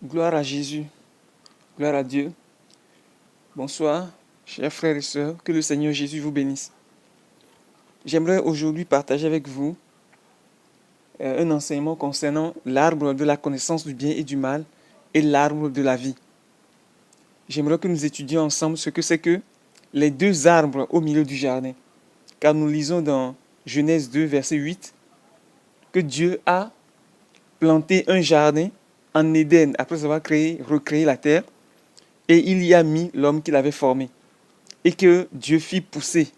Gloire à Jésus, gloire à Dieu. Bonsoir, chers frères et sœurs, que le Seigneur Jésus vous bénisse. J'aimerais aujourd'hui partager avec vous un enseignement concernant l'arbre de la connaissance du bien et du mal et l'arbre de la vie. J'aimerais que nous étudions ensemble ce que c'est que les deux arbres au milieu du jardin. Car nous lisons dans Genèse 2, verset 8, que Dieu a planté un jardin en Éden après avoir recréé la terre, et il y a mis l'homme qu'il avait formé. Et que Dieu fit pousser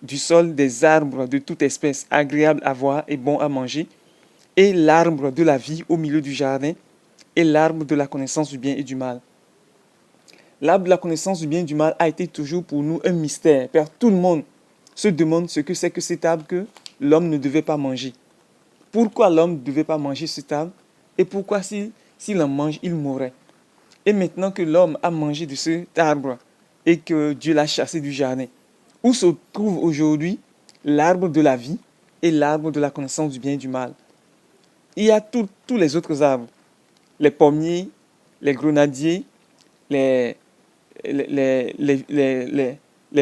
du sol des arbres de toute espèce, agréables à voir et bons à manger, et l'arbre de la vie au milieu du jardin, et l'arbre de la connaissance du bien et du mal. L'arbre de la connaissance du bien et du mal a été toujours pour nous un mystère, car tout le monde se demande ce que c'est que cet arbre que l'homme ne devait pas manger. Pourquoi l'homme ne devait pas manger cet arbre, et pourquoi s'il en mange, il mourrait. Et maintenant que l'homme a mangé de cet arbre, et que Dieu l'a chassé du jardin, où se trouve aujourd'hui l'arbre de la vie et l'arbre de la connaissance du bien et du mal. Il y a tous les autres arbres, les pommiers, les grenadiers, les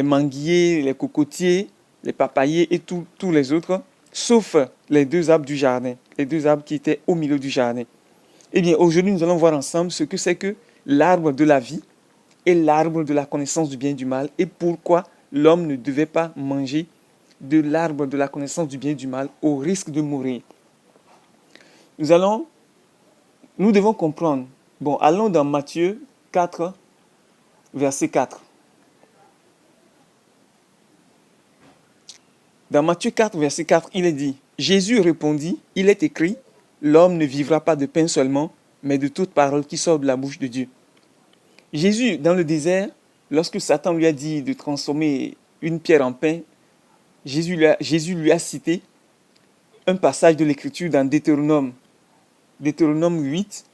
manguiers, les cocotiers, les papayers et tous les autres, sauf les deux arbres du jardin, les deux arbres qui étaient au milieu du jardin. Eh bien, aujourd'hui, nous allons voir ensemble ce que c'est que l'arbre de la vie et l'arbre de la connaissance du bien et du mal, et pourquoi l'homme ne devait pas manger de l'arbre de la connaissance du bien et du mal au risque de mourir. Nous devons comprendre. Bon, allons dans Matthieu 4, verset 4. Dans Matthieu 4, verset 4, il est dit, Jésus répondit, il est écrit, l'homme ne vivra pas de pain seulement, mais de toute parole qui sort de la bouche de Dieu. Jésus, dans le désert, lorsque Satan lui a dit de transformer une pierre en pain, Jésus lui a cité un passage de l'Écriture dans Deutéronome 8,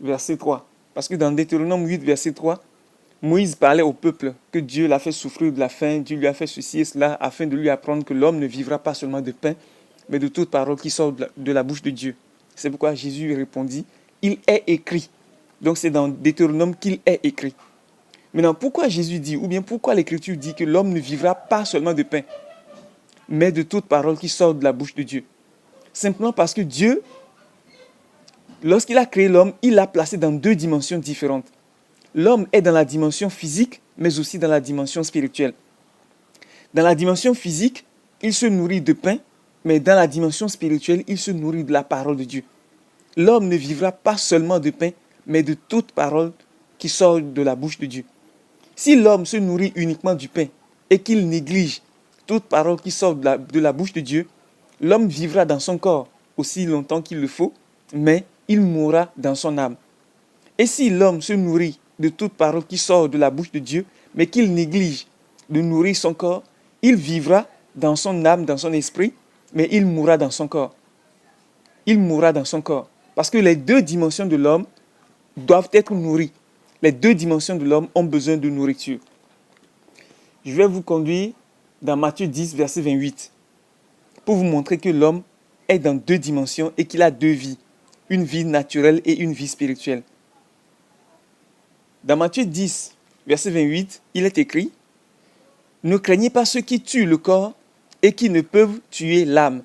verset 3. Parce que dans Deutéronome 8, verset 3, Moïse parlait au peuple que Dieu l'a fait souffrir de la faim, Dieu lui a fait ceci et cela, afin de lui apprendre que l'homme ne vivra pas seulement de pain, mais de toute parole qui sort de la bouche de Dieu. C'est pourquoi Jésus répondit, il est écrit. Donc c'est dans Deutéronome qu'il est écrit. Maintenant, pourquoi Jésus dit, ou bien pourquoi l'Écriture dit que l'homme ne vivra pas seulement de pain, mais de toute parole qui sort de la bouche de Dieu? Simplement parce que Dieu, lorsqu'il a créé l'homme, il l'a placé dans deux dimensions différentes. L'homme est dans la dimension physique, mais aussi dans la dimension spirituelle. Dans la dimension physique, il se nourrit de pain, mais dans la dimension spirituelle, il se nourrit de la parole de Dieu. L'homme ne vivra pas seulement de pain, mais de toute parole qui sort de la bouche de Dieu. Si l'homme se nourrit uniquement du pain et qu'il néglige toute parole qui sort de la bouche de Dieu, l'homme vivra dans son corps aussi longtemps qu'il le faut, mais il mourra dans son âme. Et si l'homme se nourrit de toute parole qui sort de la bouche de Dieu, mais qu'il néglige de nourrir son corps, il vivra dans son âme, dans son esprit, mais il mourra dans son corps. Il mourra dans son corps. Parce que les deux dimensions de l'homme doivent être nourries. Les deux dimensions de l'homme ont besoin de nourriture. Je vais vous conduire dans Matthieu 10, verset 28, pour vous montrer que l'homme est dans deux dimensions et qu'il a deux vies, une vie naturelle et une vie spirituelle. Dans Matthieu 10, verset 28, il est écrit, « Ne craignez pas ceux qui tuent le corps et qui ne peuvent tuer l'âme.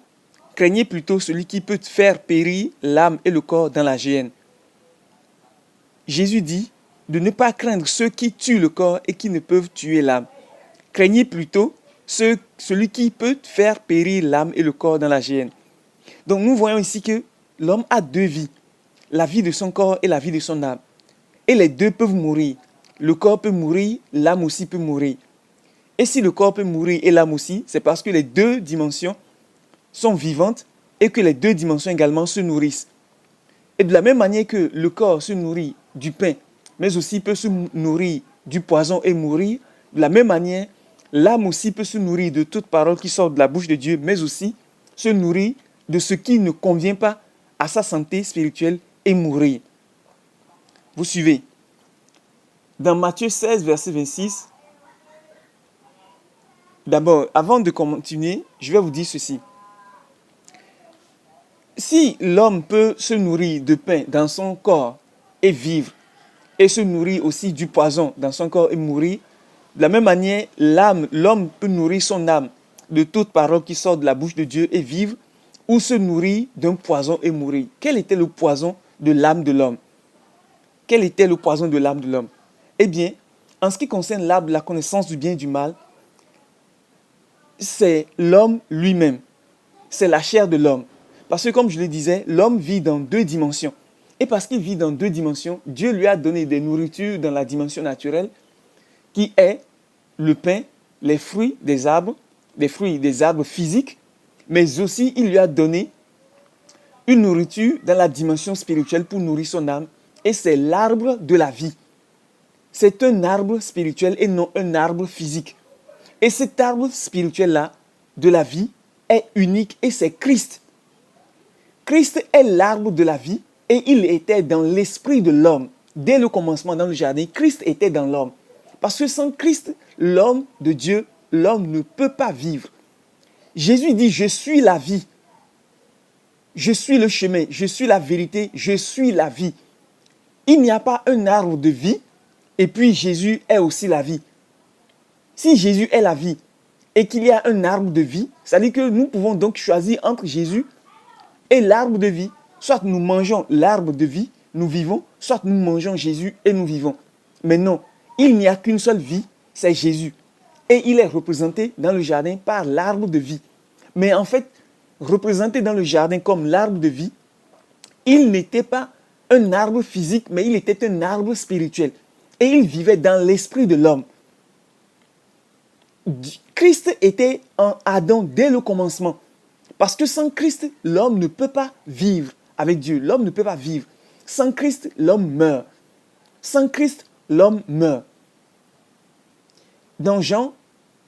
Craignez plutôt celui qui peut faire périr l'âme et le corps dans la géhenne. » Jésus dit de ne pas craindre ceux qui tuent le corps et qui ne peuvent tuer l'âme. Craignez plutôt celui qui peut faire périr l'âme et le corps dans la géhenne. Donc nous voyons ici que l'homme a deux vies, la vie de son corps et la vie de son âme. Et les deux peuvent mourir. Le corps peut mourir, l'âme aussi peut mourir. Et si le corps peut mourir et l'âme aussi, c'est parce que les deux dimensions sont vivantes et que les deux dimensions également se nourrissent. Et de la même manière que le corps se nourrit du pain, mais aussi peut se nourrir du poison et mourir, de la même manière, l'âme aussi peut se nourrir de toute parole qui sort de la bouche de Dieu, mais aussi se nourrir de ce qui ne convient pas à sa santé spirituelle et mourir. Vous suivez? Dans Matthieu 16, verset 26, d'abord, avant de continuer, je vais vous dire ceci. Si l'homme peut se nourrir de pain dans son corps et vivre, et se nourrir aussi du poison dans son corps et mourir. De la même manière, l'homme peut nourrir son âme de toute parole qui sort de la bouche de Dieu et vivre, ou se nourrir d'un poison et mourir. Quel était le poison de l'âme de l'homme? Quel était le poison de l'âme de l'homme? Eh bien, en ce qui concerne l'arbre de la connaissance du bien et du mal, c'est l'homme lui-même. C'est la chair de l'homme. Parce que comme je le disais, l'homme vit dans deux dimensions. Et parce qu'il vit dans deux dimensions, Dieu lui a donné des nourritures dans la dimension naturelle, qui est le pain, les fruits des arbres physiques, mais aussi il lui a donné une nourriture dans la dimension spirituelle pour nourrir son âme, et c'est l'arbre de la vie. C'est un arbre spirituel et non un arbre physique. Et cet arbre spirituel-là, de la vie, est unique et c'est Christ. Christ est l'arbre de la vie et il était dans l'esprit de l'homme. Dès le commencement dans le jardin, Christ était dans l'homme. Parce que sans Christ, l'homme de Dieu, l'homme ne peut pas vivre. Jésus dit, je suis la vie. Je suis le chemin, je suis la vérité, je suis la vie. Il n'y a pas un arbre de vie et puis Jésus est aussi la vie. Si Jésus est la vie et qu'il y a un arbre de vie, ça veut dire que nous pouvons donc choisir entre Jésus et l'arbre de vie. Soit nous mangeons l'arbre de vie, nous vivons, soit nous mangeons Jésus et nous vivons. Mais non, il n'y a qu'une seule vie, c'est Jésus. Et il est représenté dans le jardin par l'arbre de vie. Mais en fait, représenté dans le jardin comme l'arbre de vie, il n'était pas un arbre physique, mais il était un arbre spirituel. Et il vivait dans l'esprit de l'homme. Christ était en Adam dès le commencement. Parce que sans Christ, l'homme ne peut pas vivre avec Dieu. L'homme ne peut pas vivre. Sans Christ, l'homme meurt. Sans Christ, l'homme meurt. Dans Jean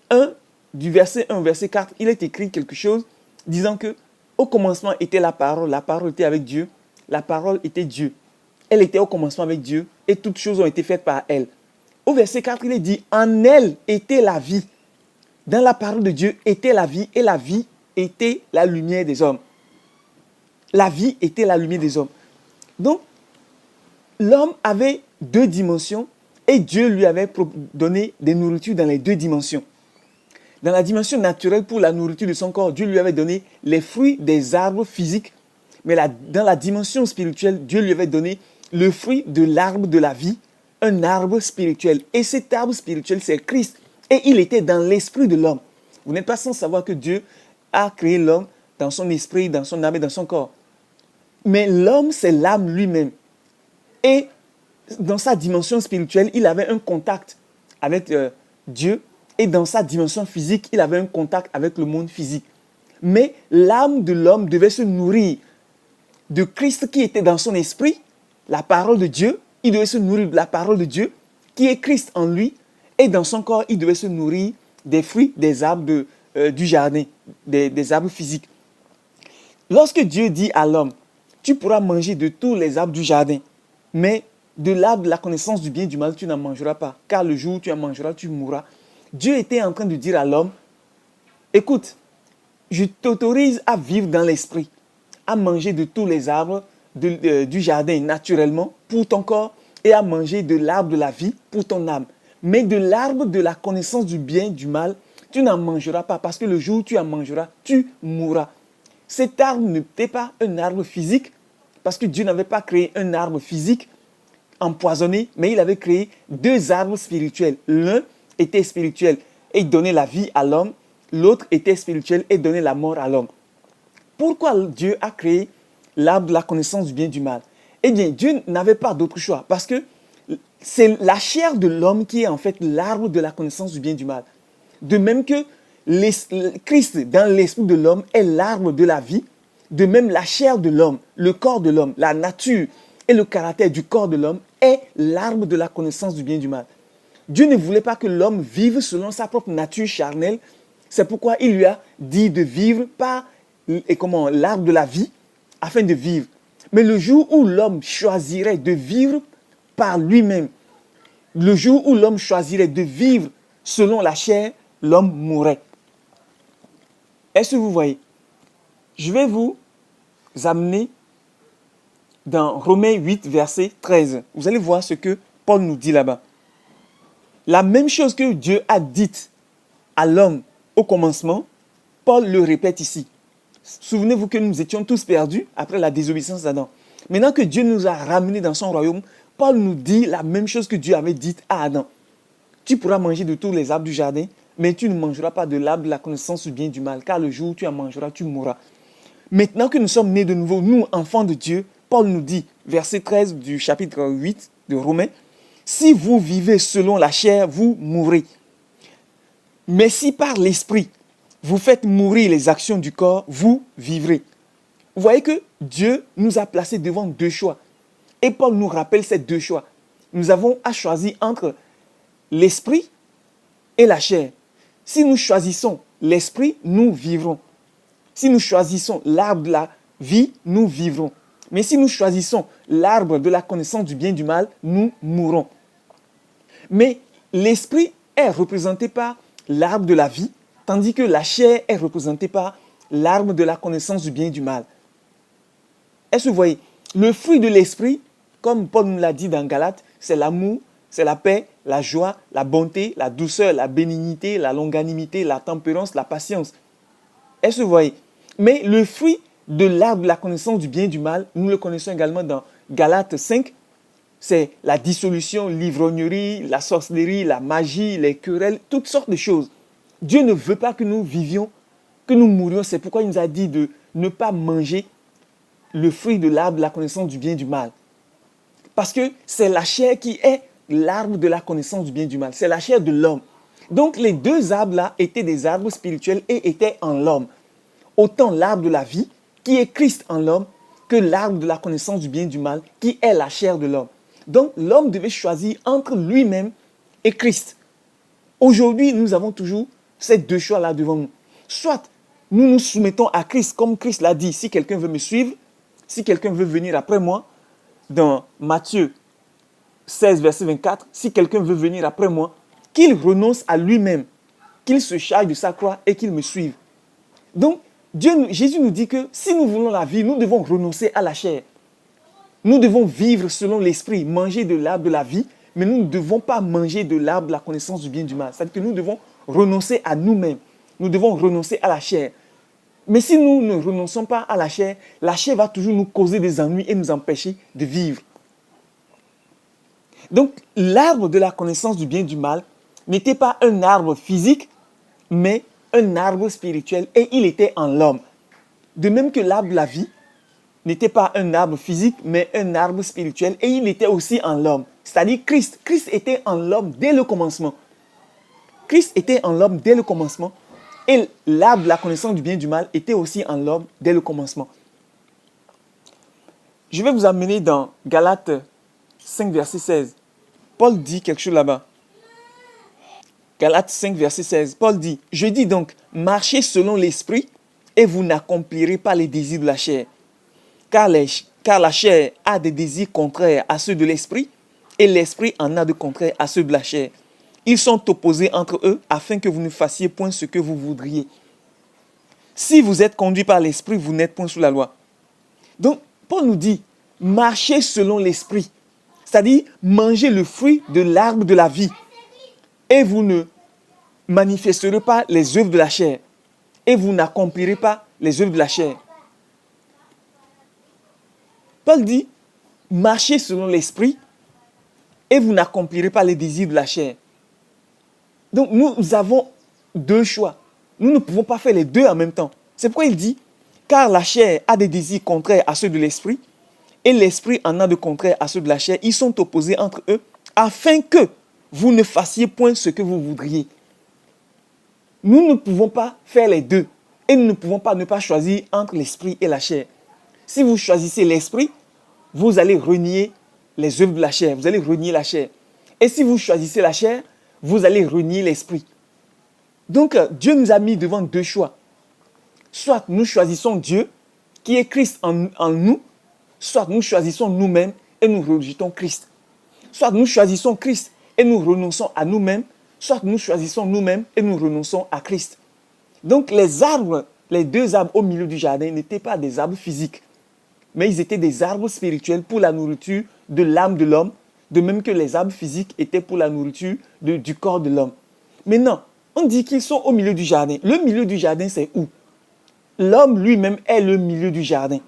1, du verset 1 au verset 4, il est écrit quelque chose disant que au commencement était la parole était avec Dieu, la parole était Dieu. Elle était au commencement avec Dieu et toutes choses ont été faites par elle. Au verset 4, il est dit, en elle était la vie. Dans la parole de Dieu était la vie et la vie était la lumière des hommes. La vie était la lumière des hommes. Donc, l'homme avait deux dimensions et Dieu lui avait donné des nourritures dans les deux dimensions. Dans la dimension naturelle, pour la nourriture de son corps, Dieu lui avait donné les fruits des arbres physiques. Mais dans la dimension spirituelle, Dieu lui avait donné le fruit de l'arbre de la vie, un arbre spirituel. Et cet arbre spirituel, c'est Christ. Et il était dans l'esprit de l'homme. Vous n'êtes pas sans savoir que Dieu a créé l'homme dans son esprit, dans son âme et dans son corps. Mais l'homme, c'est l'âme lui-même. Et dans sa dimension spirituelle, il avait un contact avec Dieu. Et dans sa dimension physique, il avait un contact avec le monde physique. Mais l'âme de l'homme devait se nourrir de Christ qui était dans son esprit, la parole de Dieu. Il devait se nourrir de la parole de Dieu, qui est Christ en lui. Et dans son corps, il devait se nourrir des fruits des arbres du jardin, des arbres physiques. Lorsque Dieu dit à l'homme, tu pourras manger de tous les arbres du jardin, mais de l'arbre de la connaissance du bien et du mal, tu n'en mangeras pas, car le jour où tu en mangeras, tu mourras. Dieu était en train de dire à l'homme, écoute, je t'autorise à vivre dans l'esprit, à manger de tous les arbres du jardin naturellement pour ton corps et à manger de l'arbre de la vie pour ton âme. Mais de l'arbre de la connaissance du bien et du mal, tu n'en mangeras pas parce que le jour où tu en mangeras, tu mourras. Cet arbre n'était pas un arbre physique parce que Dieu n'avait pas créé un arbre physique empoisonné, mais il avait créé deux arbres spirituels. L'un était spirituel et donnait la vie à l'homme. L'autre était spirituel et donnait la mort à l'homme. Pourquoi Dieu a créé l'arbre de la connaissance du bien et du mal? Eh bien, Dieu n'avait pas d'autre choix parce que c'est la chair de l'homme qui est en fait l'arbre de la connaissance du bien et du mal. De même que Christ dans l'esprit de l'homme est l'arbre de la vie, de même la chair de l'homme, le corps de l'homme, la nature et le caractère du corps de l'homme est l'arbre de la connaissance du bien et du mal. Dieu ne voulait pas que l'homme vive selon sa propre nature charnelle. C'est pourquoi il lui a dit de vivre par l'arbre de la vie afin de vivre. Mais le jour où l'homme choisirait de vivre par lui-même, le jour où l'homme choisirait de vivre selon la chair, l'homme mourrait. Est-ce que vous voyez? Je vais vous amener dans Romains 8, verset 13. Vous allez voir ce que Paul nous dit là-bas. La même chose que Dieu a dite à l'homme au commencement, Paul le répète ici. Souvenez-vous que nous étions tous perdus après la désobéissance d'Adam. Maintenant que Dieu nous a ramenés dans son royaume, Paul nous dit la même chose que Dieu avait dite à Adam. Tu pourras manger de tous les arbres du jardin, mais tu ne mangeras pas de l'arbre de la connaissance du bien et du mal, car le jour où tu en mangeras, tu mourras. Maintenant que nous sommes nés de nouveau, nous, enfants de Dieu, Paul nous dit, verset 13 du chapitre 8 de Romains, « Si vous vivez selon la chair, vous mourrez. Mais si par l'esprit, vous faites mourir les actions du corps, vous vivrez. » Vous voyez que Dieu nous a placés devant deux choix. Et Paul nous rappelle ces deux choix. Nous avons à choisir entre l'esprit et la chair. Si nous choisissons l'esprit, nous vivrons. Si nous choisissons l'arbre de la vie, nous vivrons. Mais si nous choisissons l'arbre de la connaissance du bien et du mal, nous mourrons. Mais l'esprit est représenté par l'arbre de la vie, tandis que la chair est représentée par l'arbre de la connaissance du bien et du mal. Est-ce que vous voyez? Le fruit de l'esprit, comme Paul nous l'a dit dans Galates, c'est l'amour, c'est la paix, la joie, la bonté, la douceur, la bénignité, la longanimité, la tempérance, la patience. Est-ce que vous voyez? Mais le fruit de l'arbre de la connaissance du bien et du mal, nous le connaissons également dans Galates 5, c'est la dissolution, l'ivrognerie, la sorcellerie, la magie, les querelles, toutes sortes de choses. Dieu ne veut pas que nous vivions, que nous mourions. C'est pourquoi il nous a dit de ne pas manger le fruit de l'arbre de la connaissance du bien et du mal. Parce que c'est la chair qui est l'arbre de la connaissance du bien et du mal. C'est la chair de l'homme. Donc les deux arbres-là étaient des arbres spirituels et étaient en l'homme. Autant l'arbre de la vie, qui est Christ en l'homme, que l'arbre de la connaissance du bien et du mal, qui est la chair de l'homme. Donc l'homme devait choisir entre lui-même et Christ. Aujourd'hui, nous avons toujours ces deux choix-là devant nous. Soit nous nous soumettons à Christ, comme Christ l'a dit, si quelqu'un veut me suivre, si quelqu'un veut venir après moi, dans Matthieu 16, verset 24, si quelqu'un veut venir après moi, qu'il renonce à lui-même, qu'il se charge de sa croix et qu'il me suive. Donc, Jésus nous dit que si nous voulons la vie, nous devons renoncer à la chair. Nous devons vivre selon l'esprit, manger de l'arbre de la vie, mais nous ne devons pas manger de l'arbre de la connaissance du bien et du mal. C'est-à-dire que nous devons renoncer à nous-mêmes. Nous devons renoncer à la chair. Mais si nous ne renonçons pas à la chair va toujours nous causer des ennuis et nous empêcher de vivre. Donc, l'arbre de la connaissance du bien et du mal n'était pas un arbre physique, mais un arbre spirituel et il était en l'homme. De même que l'arbre de la vie n'était pas un arbre physique, mais un arbre spirituel et il était aussi en l'homme. C'est-à-dire Christ. Christ était en l'homme dès le commencement. Christ était en l'homme dès le commencement et l'arbre de la connaissance du bien et du mal était aussi en l'homme dès le commencement. Je vais vous amener dans Galates 5, verset 16. Paul dit quelque chose là-bas. Galates 5, verset 16. Paul dit, « Je dis donc, marchez selon l'esprit et vous n'accomplirez pas les désirs de la chair. Car la chair a des désirs contraires à ceux de l'esprit et l'esprit en a de contraires à ceux de la chair. Ils sont opposés entre eux afin que vous ne fassiez point ce que vous voudriez. Si vous êtes conduit par l'esprit, vous n'êtes point sous la loi. » Donc, Paul nous dit, marchez selon l'esprit. C'est-à-dire, mangez le fruit de l'arbre de la vie. Et vous ne manifesterez pas les œuvres de la chair. Et vous n'accomplirez pas les œuvres de la chair. Paul dit, marchez selon l'esprit et vous n'accomplirez pas les désirs de la chair. Donc nous avons deux choix. Nous ne pouvons pas faire les deux en même temps. C'est pourquoi il dit, car la chair a des désirs contraires à ceux de l'esprit et l'esprit en a de contraires à ceux de la chair. Ils sont opposés entre eux afin que vous ne fassiez point ce que vous voudriez. Nous ne pouvons pas faire les deux. Et nous ne pouvons pas ne pas choisir entre l'esprit et la chair. Si vous choisissez l'esprit, vous allez renier les œuvres de la chair. Vous allez renier la chair. Et si vous choisissez la chair, vous allez renier l'esprit. Donc, Dieu nous a mis devant deux choix. Soit nous choisissons Dieu, qui est Christ en nous, soit nous choisissons nous-mêmes et nous rejetons Christ. Soit nous choisissons Christ et nous renonçons à nous-mêmes, soit nous choisissons nous-mêmes et nous renonçons à Christ. Donc les deux arbres au milieu du jardin n'étaient pas des arbres physiques. mais ils étaient des arbres spirituels pour la nourriture de l'âme de l'homme, de même que les arbres physiques étaient pour la nourriture du corps de l'homme. Maintenant, on dit qu'ils sont au milieu du jardin. Le milieu du jardin, c'est où? L'homme lui-même est le milieu du jardin.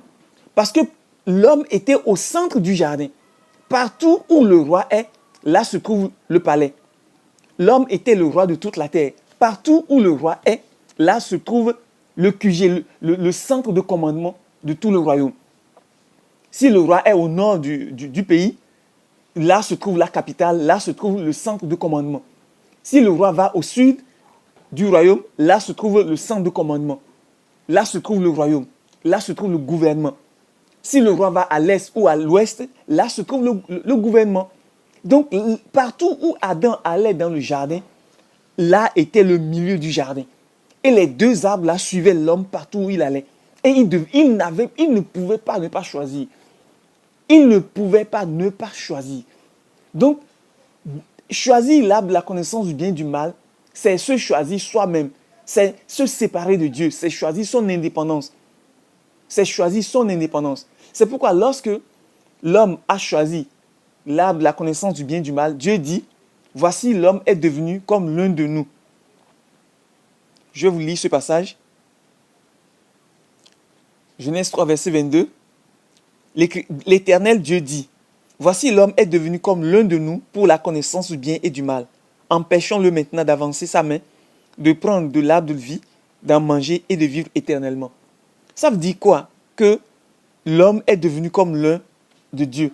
Parce que l'homme était au centre du jardin. Partout où le roi est, là se trouve le palais. L'homme était le roi de toute la terre. Partout où le roi est, là se trouve le QG, le centre de commandement de tout le royaume. Si le roi est au nord du pays, là se trouve la capitale, là se trouve le centre de commandement. Si le roi va au sud du royaume, là se trouve le centre de commandement. Là se trouve le royaume. Là se trouve le gouvernement. Si le roi va à l'est ou à l'ouest, là se trouve le gouvernement. Donc, partout où Adam allait dans le jardin, là était le milieu du jardin. Et les deux arbres là suivaient l'homme partout où il allait. Et il ne pouvait pas ne pas choisir. Il ne pouvait pas ne pas choisir. Donc, choisir l'arbre de la connaissance du bien et du mal, c'est se choisir soi-même. C'est se séparer de Dieu. C'est choisir son indépendance. C'est choisir son indépendance. C'est pourquoi lorsque l'homme a choisi l'arbre de la connaissance du bien et du mal, Dieu dit, voici l'homme est devenu comme l'un de nous. Je vous lis ce passage. Genèse 3, verset 22. L'Éternel Dieu dit, voici l'homme est devenu comme l'un de nous pour la connaissance du bien et du mal. Empêchons-le maintenant d'avancer sa main, de prendre de l'arbre de vie, d'en manger et de vivre éternellement. Ça veut dire quoi? Que l'homme est devenu comme l'un de Dieu.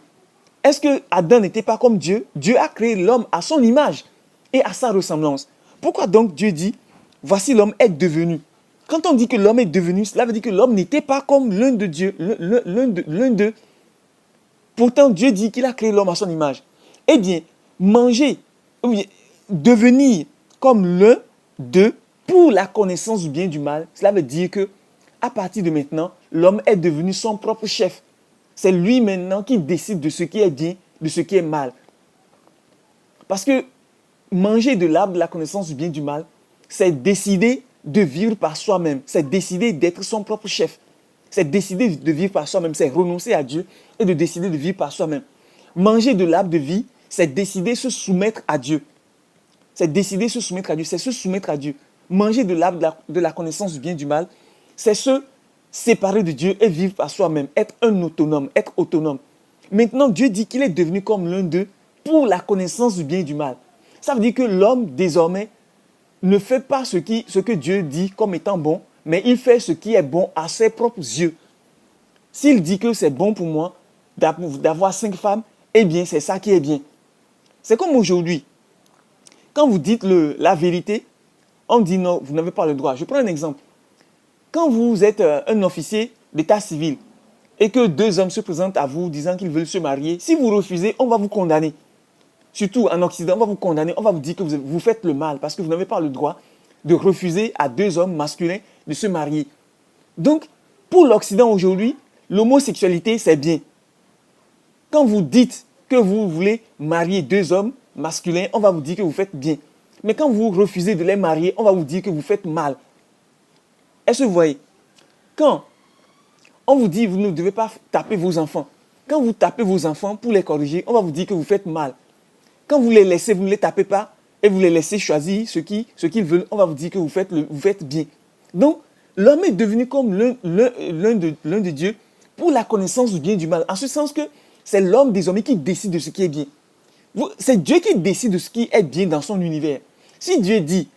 Est-ce que Adam n'était pas comme Dieu? Dieu a créé l'homme à son image et à sa ressemblance. Pourquoi donc Dieu dit, voici l'homme est devenu? Quand on dit que l'homme est devenu, cela veut dire que l'homme n'était pas comme l'un de Dieu, l'un d'eux. Pourtant, Dieu dit qu'il a créé l'homme à son image. Eh bien, manger, devenir comme l'un d'eux pour la connaissance du bien et du mal, cela veut dire que à partir de maintenant, l'homme est devenu son propre chef. C'est lui maintenant qui décide de ce qui est bien, de ce qui est mal. Parce que manger de l'arbre de la connaissance du bien et du mal, c'est décider de vivre par soi-même. C'est décider d'être son propre chef. C'est décider de vivre par soi-même. C'est renoncer à Dieu et de décider de vivre par soi-même. Manger de l'arbre de vie, c'est décider de se soumettre à Dieu. C'est décider de se soumettre à Dieu. C'est se soumettre à Dieu. Manger de l'arbre de la connaissance du bien et du mal, c'est se séparer de Dieu et vivre par soi-même. Être un autonome, être autonome. Maintenant, Dieu dit qu'il est devenu comme l'un d'eux pour la connaissance du bien et du mal. Ça veut dire que l'homme, désormais, ne fait pas ce que Dieu dit comme étant bon, mais il fait ce qui est bon à ses propres yeux. S'il dit que c'est bon pour moi d'avoir 5 femmes, eh bien, c'est ça qui est bien. C'est comme aujourd'hui. Quand vous dites la vérité, on dit non, vous n'avez pas le droit. Je prends un exemple. Quand vous êtes un officier d'état civil et que 2 hommes se présentent à vous disant qu'ils veulent se marier, si vous refusez, on va vous condamner. Surtout en Occident, on va vous condamner, on va vous dire que vous faites le mal parce que vous n'avez pas le droit de refuser à 2 hommes masculins de se marier. Donc, pour l'Occident aujourd'hui, l'homosexualité, c'est bien. Quand vous dites que vous voulez marier 2 hommes masculins, on va vous dire que vous faites bien. Mais quand vous refusez de les marier, on va vous dire que vous faites mal. Est-ce que vous voyez? Quand on vous dit que vous ne devez pas taper vos enfants, quand vous tapez vos enfants pour les corriger, on va vous dire que vous faites mal. Quand vous les laissez, vous ne les tapez pas et vous les laissez choisir ce qu'ils veulent, on va vous dire que vous faites bien. Donc, l'homme est devenu comme l'un de Dieu pour la connaissance du bien et du mal. En ce sens que c'est l'homme désormais qui décide de ce qui est bien. C'est Dieu qui décide de ce qui est bien dans son univers. Si Dieu dit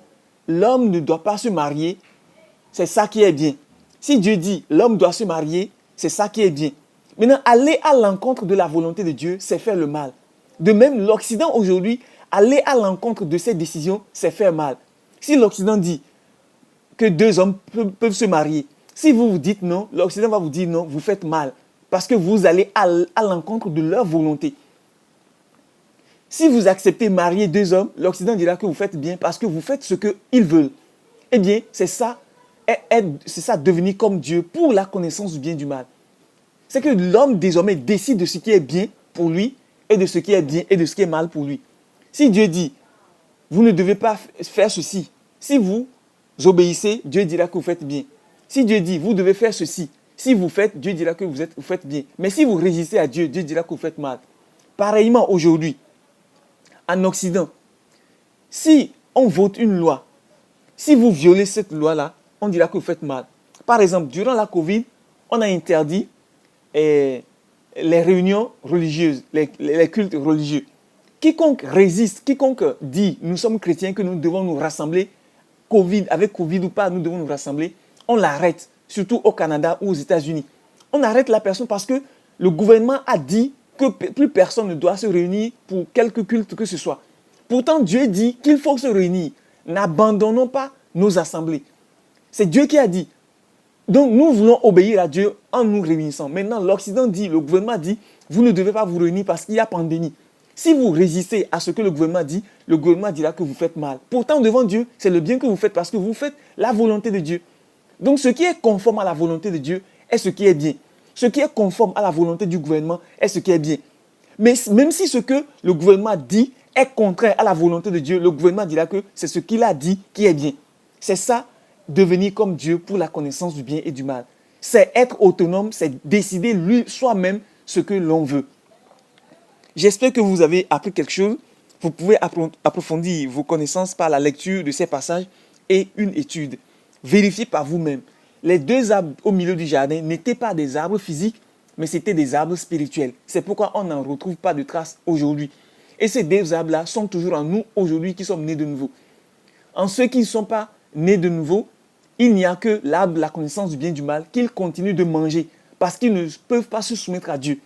l'homme ne doit pas se marier, c'est ça qui est bien. Si Dieu dit l'homme doit se marier, c'est ça qui est bien. Maintenant, aller à l'encontre de la volonté de Dieu, c'est faire le mal. De même, l'Occident aujourd'hui, aller à l'encontre de ses décisions, c'est faire mal. Si l'Occident dit que 2 hommes peuvent se marier, si vous vous dites non, l'Occident va vous dire non, vous faites mal. Parce que vous allez à l'encontre de leur volonté. Si vous acceptez marier 2 hommes, l'Occident dira que vous faites bien parce que vous faites ce qu'ils veulent. Eh bien, c'est ça, devenir comme Dieu pour la connaissance du bien et du mal. C'est que l'homme désormais décide de ce qui est bien pour lui et de ce qui est bien et de ce qui est mal pour lui. Si Dieu dit, vous ne devez pas faire ceci, si vous obéissez, Dieu dira que vous faites bien. Si Dieu dit, vous devez faire ceci, Si vous faites, Dieu dira que vous faites bien. Mais si vous résistez à Dieu, Dieu dira que vous faites mal. Pareillement, aujourd'hui, en Occident, si on vote une loi, si vous violez cette loi-là, on dira que vous faites mal. Par exemple, durant la Covid, on a interdit les réunions religieuses, les cultes religieux. Quiconque résiste, quiconque dit nous sommes chrétiens, que nous devons nous rassembler, avec Covid ou pas, nous devons nous rassembler, on l'arrête, surtout au Canada ou aux États-Unis. On arrête la personne parce que le gouvernement a dit que plus personne ne doit se réunir pour quelque culte que ce soit. Pourtant, Dieu dit qu'il faut se réunir. N'abandonnons pas nos assemblées. C'est Dieu qui a dit. Donc, nous voulons obéir à Dieu en nous réunissant. Maintenant, l'Occident dit, le gouvernement dit, vous ne devez pas vous réunir parce qu'il y a pandémie. Si vous résistez à ce que le gouvernement dit, le gouvernement dira que vous faites mal. Pourtant, devant Dieu, c'est le bien que vous faites parce que vous faites la volonté de Dieu. Donc, ce qui est conforme à la volonté de Dieu est ce qui est bien. Ce qui est conforme à la volonté du gouvernement est ce qui est bien. Mais même si ce que le gouvernement dit est contraire à la volonté de Dieu, le gouvernement dira que c'est ce qu'il a dit qui est bien. C'est ça, devenir comme Dieu pour la connaissance du bien et du mal. C'est être autonome, c'est décider lui soi-même ce que l'on veut. J'espère que vous avez appris quelque chose. Vous pouvez approfondir vos connaissances par la lecture de ces passages et une étude. Vérifiez par vous-même. Les 2 arbres au milieu du jardin n'étaient pas des arbres physiques, mais c'était des arbres spirituels. C'est pourquoi on n'en retrouve pas de traces aujourd'hui. Et ces 2 arbres-là sont toujours en nous aujourd'hui qui sommes nés de nouveau. En ceux qui ne sont pas nés de nouveau, il n'y a que l'arbre de la connaissance du bien et du mal qu'ils continuent de manger parce qu'ils ne peuvent pas se soumettre à Dieu.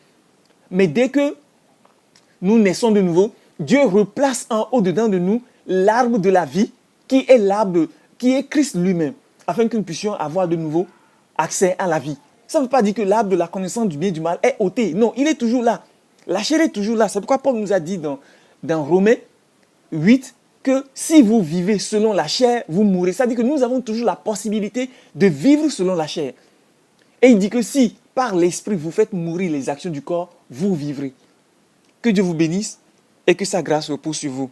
Mais dès que nous naissons de nouveau, Dieu replace en haut dedans de nous l'arbre de la vie qui est Christ lui-même, afin que nous puissions avoir de nouveau accès à la vie. Ça ne veut pas dire que l'arbre de la connaissance du bien et du mal est ôté. Non, il est toujours là. La chair est toujours là. C'est pourquoi Paul nous a dit dans Romains 8 que si vous vivez selon la chair, vous mourrez. C'est-à-dire que nous avons toujours la possibilité de vivre selon la chair. Et il dit que si par l'esprit vous faites mourir les actions du corps, vous vivrez. Que Dieu vous bénisse et que sa grâce repose sur vous.